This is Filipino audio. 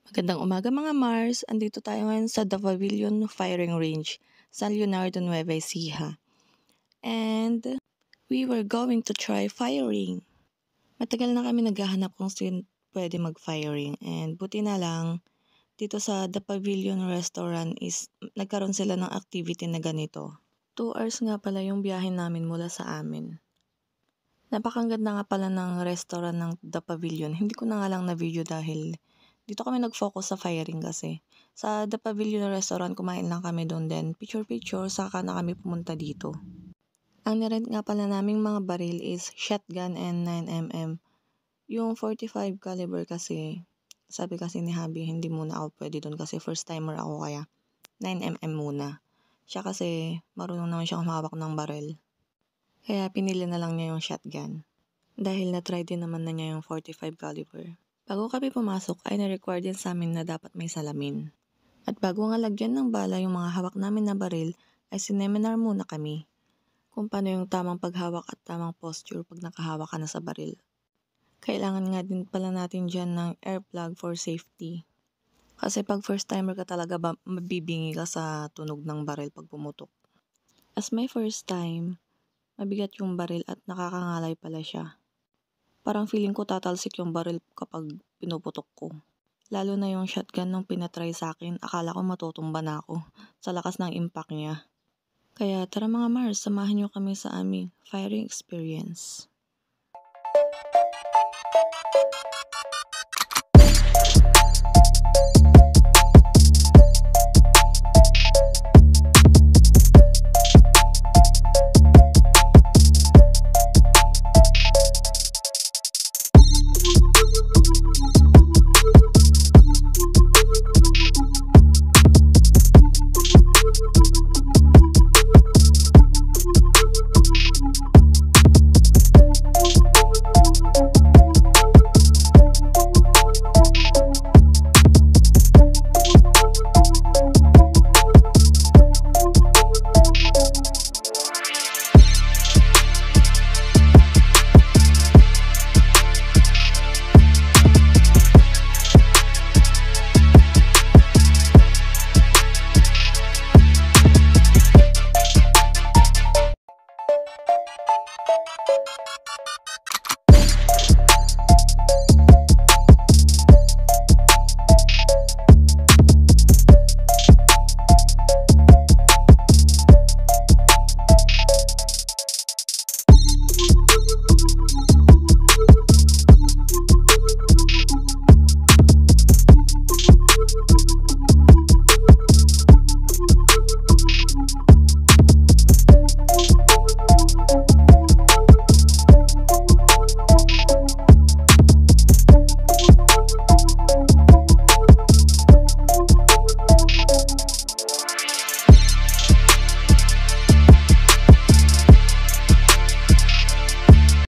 Magandang umaga mga Mars, andito tayo ngayon sa The Pavilion Firing Range sa Leonardo Nueva Ecija. And we were going to try firing. Matagal na kami naghahanap kung sino pwede mag-firing and buti na lang dito sa The Pavilion Restaurant is nagkaroon sila ng activity na ganito. 2 hours nga pala yung biyahe namin mula sa amin. Napakaganda nga pala ng restaurant ng The Pavilion. Hindi ko na nga lang na-video dahil dito kami nag-focus sa firing kasi. Sa The Pavilion Restaurant, kumain lang kami doon din. Picture-picture, saka na kami pumunta dito. Ang nirent nga pala naming mga baril is shotgun and 9mm. Yung 45 caliber kasi, sabi kasi ni Habi, hindi muna ako pwede doon kasi first timer ako kaya 9mm muna. Siya kasi marunong naman siyang humawak ng baril. Kaya pinili na lang niya yung shotgun. Dahil na-try din naman na niya yung 45 caliber. Bago kami pumasok ay na-require din sa amin na dapat may salamin. At bago nga lagyan ng bala yung mga hawak namin na baril, ay sineminar muna kami kung paano yung tamang paghawak at tamang posture pag nakahawak ka na sa baril. Kailangan nga din pala natin dyan ng air plug for safety. Kasi pag first timer ka talaga mabibingi ka sa tunog ng baril pag pumutok. As my first time, mabigat yung baril at nakakangalay pala siya. Parang feeling ko tatalsik yung baril kapag pinuputok ko. Lalo na yung shotgun nung pinatry sa akin, akala ko matutumba na ako sa lakas ng impact niya. Kaya tara mga Mars, samahan niyo kami sa aming firing experience.